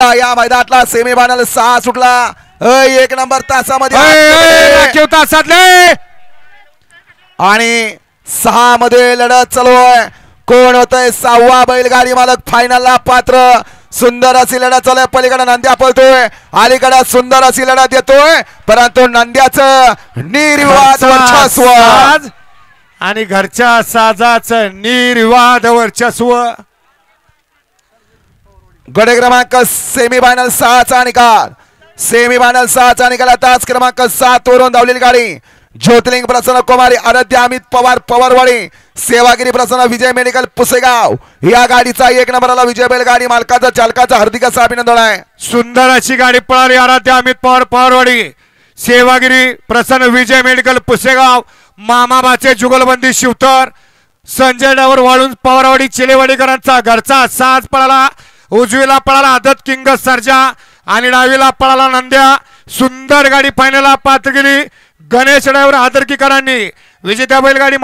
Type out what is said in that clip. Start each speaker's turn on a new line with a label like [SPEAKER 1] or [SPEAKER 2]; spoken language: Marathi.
[SPEAKER 1] आता या मैदानातला सेमीफायनल 6 सुटला 1 नंबर तासामध्ये
[SPEAKER 2] तासातले
[SPEAKER 1] आणि 6 मध्ये लढत चालू आहे. कोण होतंय 6वा बैलगाडी मालक फायनलला पात्र. सुंदर अशी लढत चालू आहे. पलीकडे नंद्या पळतोय, अलीकडे सुंदर अशी लढत येतोय, परंतु नंद्याचं निर्विवाद वर्चस्व
[SPEAKER 2] आणि घरच्या साजाचं निर्विवाद वर्चस्व.
[SPEAKER 1] गट क्रमांक सेमीफायनल 6चा निकाल. सेमीफायनल 6चा निकाल. तास क्रमांक 7 वरून धावलेली गाडी ज्योतिर्लिंग प्रसन्न कुमारी, आराध्य अमित पवार पवारवाडी, सेवागिरी प्रसन्न विजय मेडिकल पुसेगाव. या गाडीचा 1 नंबरला विजय बैलगाडी मालकाचा चालकाचा हार्दिक असं अभिनंदन आहे.
[SPEAKER 2] सुंदर अशी गाडी पळाली. आराध्य अमित पवार पवारवाडी, सेवागिरी प्रसन्न विजय मेडिकल पुसेगाव, मामाबाचे जुगलबंदी शिवतर, संजय डावर वाळून पवारवाडी चिलेवाडीकरांचा घरचा साज पळाला. उजवीला पळाला आदत किंग सर्जा आणि डावीला पळाला नंद्या. सुंदर गाडी फायनलला पात्र गेली. गणेश डायव्हर आदरकीकरांनी विजेत्या बैलगाडी